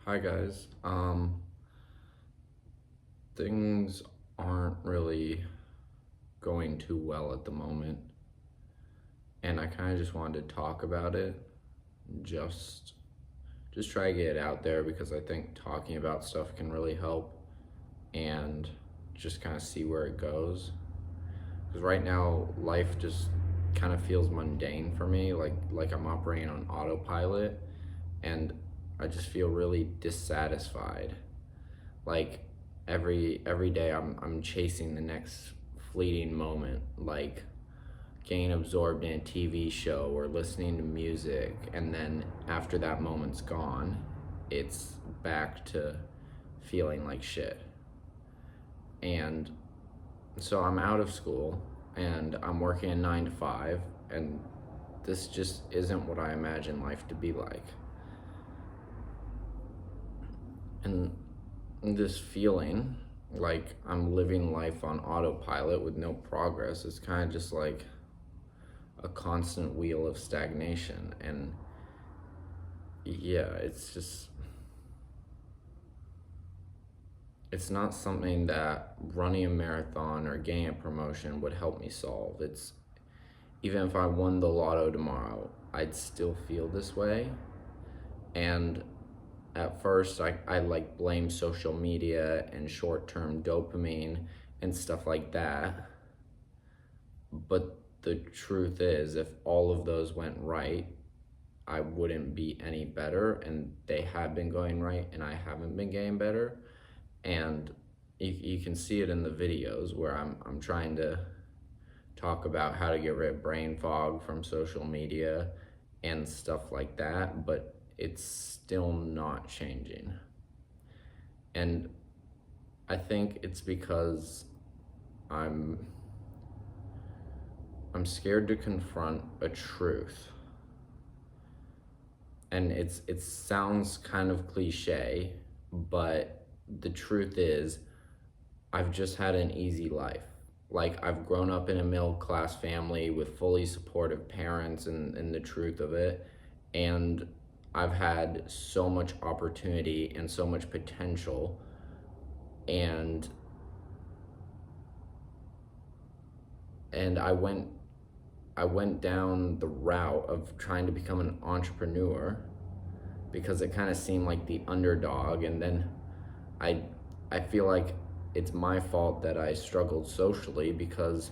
Hi guys. Things aren't really going too well at the moment, and I kind of just wanted to talk about it. Just just try to get it out there because I think talking about stuff can really help and just kind of see where it goes. Because right now life just kind of feels mundane for me, like I'm operating on autopilot, and I just feel really dissatisfied. Like every day I'm chasing the next fleeting moment, like getting absorbed in a TV show or listening to music, and then after that moment's gone, it's back to feeling like shit. And so I'm out of school and I'm working a 9 to 5, and this just isn't what I imagine life to be like. And this feeling like I'm living life on autopilot with no progress is kind of just like a constant wheel of stagnation. And yeah, it's not something that running a marathon or getting a promotion would help me solve. It's even if I won the lotto tomorrow, I'd still feel this way. And at first I like blame social media and short-term dopamine and stuff like that. But the truth is, if all of those went right, I wouldn't be any better. And they have been going right, and I haven't been getting better. And you can see it in the videos where I'm trying to talk about how to get rid of brain fog from social media and stuff like that, but it's still not changing. And I think it's because I'm I'm scared to confront a truth. And it sounds kind of cliche, but the truth is I've just had an easy life. Like, I've grown up in a middle class family with fully supportive parents, and the truth of it. And I've had so much opportunity and so much potential. And and I went down the route of trying to become an entrepreneur because it kind of seemed like the underdog. And then I I feel like it's my fault that I struggled socially because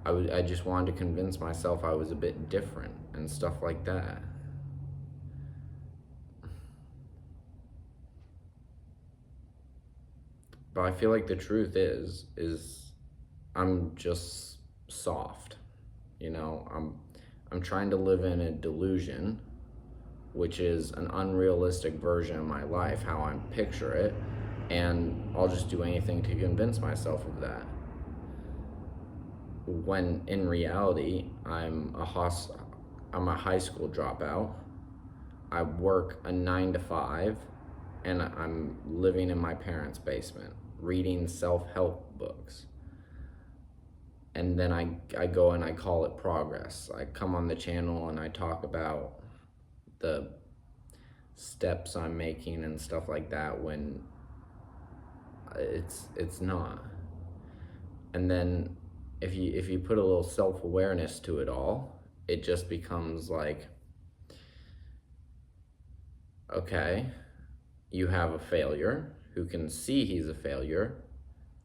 I just wanted to convince myself I was a bit different and stuff like that. But I feel like the truth is I'm just soft. I'm trying to live in a delusion, which is an unrealistic version of my life, how I picture it, and I'll just do anything to convince myself of that. When in reality, I'm a high school dropout. I work a 9 to 5, and I'm living in my parents' basement reading self-help books. And then I go and I call it progress. I come on the channel and I talk about the steps I'm making and stuff like that when it's not. And then if you put a little self-awareness to it all, it just becomes like, okay, you have a failure who can see he's a failure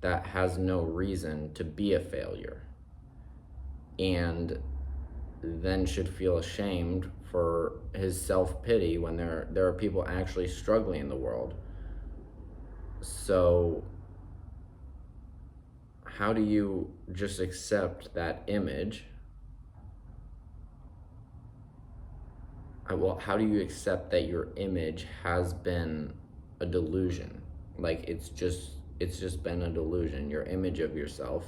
that has no reason to be a failure, and then should feel ashamed for his self-pity when there are people actually struggling in the world. So how do you just accept that image? Well, how do you accept that your image has been a delusion? Like, it's just been a delusion. Your image of yourself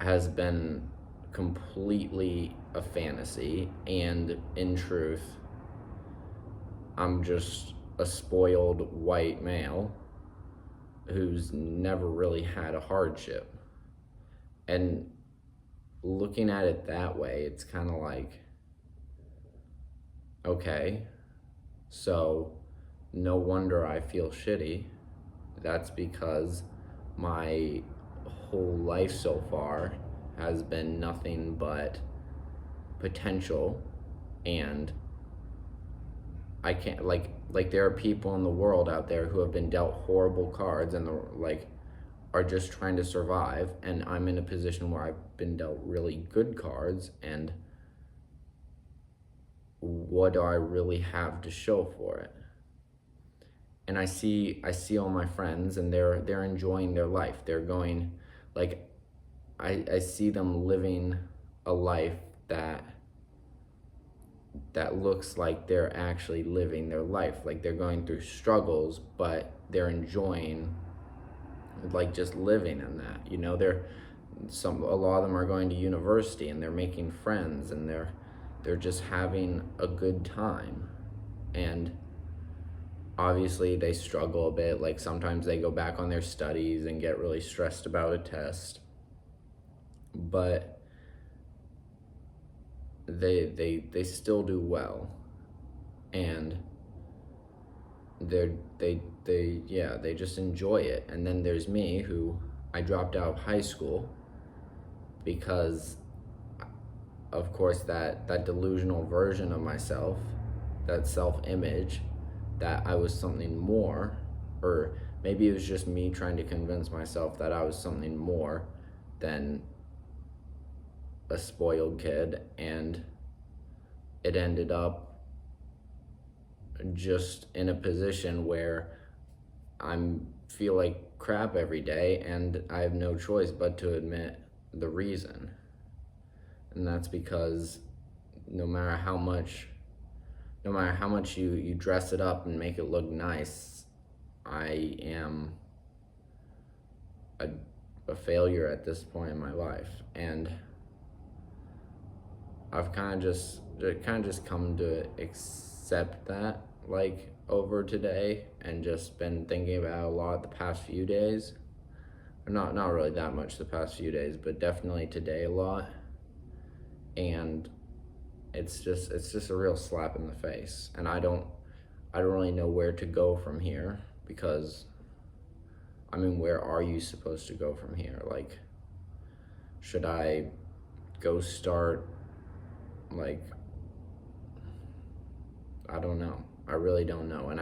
has been completely a fantasy, and in truth, I'm just a spoiled white male who's never really had a hardship. And looking at it that way, it's kind of like, okay, so no wonder I feel shitty. That's because my whole life so far has been nothing but potential, and I can't, like there are people in the world out there who have been dealt horrible cards and are just trying to survive, and I'm in a position where I've been dealt really good cards, and what do I really have to show for it? And I see all my friends, and they're enjoying their life. They're going, like, I see them living a life that looks like they're actually living their life. Like they're going through struggles, but they're enjoying, like, just living in that. A lot of them are going to university, and they're making friends, and they're just having a good time. And obviously they struggle a bit. Like sometimes they go back on their studies and get really stressed about a test, but they still do well, and they just enjoy it. And then there's me, who I dropped out of high school because, of course, that delusional version of myself, that self-image, that I was something more, or maybe it was just me trying to convince myself that I was something more than a spoiled kid, and it ended up just in a position where I'm feel like crap every day, and I have no choice but to admit the reason. And that's because no matter how much you dress it up and make it look nice, I am a failure at this point in my life. And I've kind of just come to accept that, like, over today, and just been thinking about it a lot the past few days. Not really that much the past few days, but definitely today a lot. And it's just a real slap in the face, and I don't really know where to go from here, because I mean, where are you supposed to go from here? Like, should I go start, like, I don't know. I really don't know. And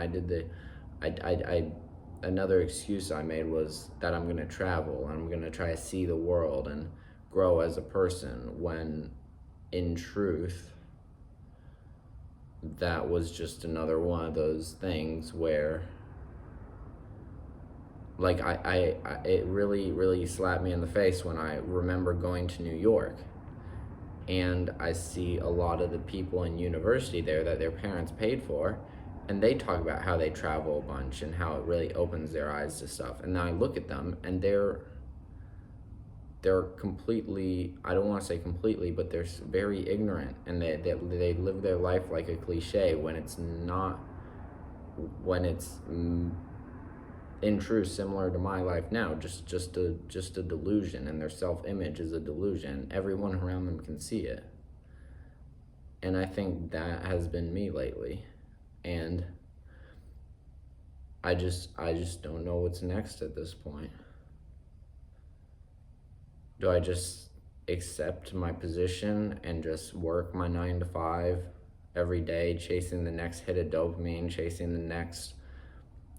another excuse I made was that I'm gonna travel, and I'm gonna try to see the world and grow as a person, when in truth, that was just another one of those things where, like, it really slapped me in the face when I remember going to New York, and I see a lot of the people in university there that their parents paid for, and they talk about how they travel a bunch and how it really opens their eyes to stuff. And then I look at them, and they're completely, I don't want to say completely, but they're very ignorant, and they live their life like a cliche, when it's not, when it's in truth similar to my life now, just a delusion, and their self-image is a delusion. Everyone around them can see it. And I think that has been me lately. And I just don't know what's next at this point. Do I just accept my position and just work my 9 to 5 every day, chasing the next hit of dopamine, chasing the next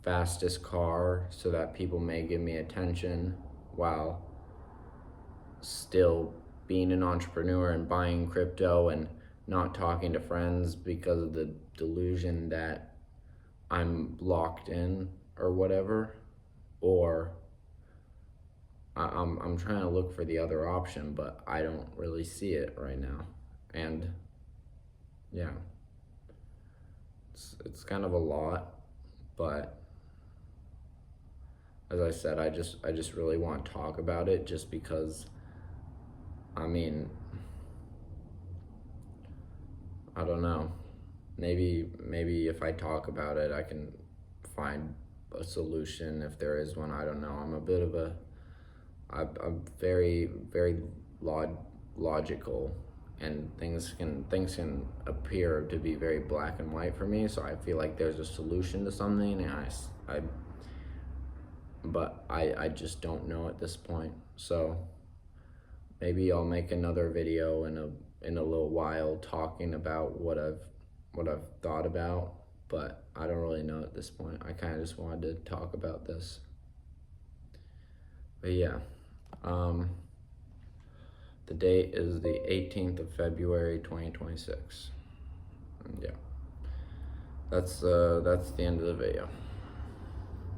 fastest car so that people may give me attention, while still being an entrepreneur and buying crypto and not talking to friends because of the delusion that I'm locked in or whatever? Or I'm trying to look for the other option, but I don't really see it right now. And yeah, it's kind of a lot, but as I said, I just really want to talk about it, just because, I mean, I don't know. Maybe if I talk about it, I can find a solution, if there is one. I don't know. I'm very logical, and things can appear to be very black and white for me. So I feel like there's a solution to something, and I just don't know at this point. So maybe I'll make another video in a little while talking about what I've thought about, but I don't really know at this point. I kind of just wanted to talk about this. But yeah, the date is the 18th of February 2026. And yeah, that's the end of the video.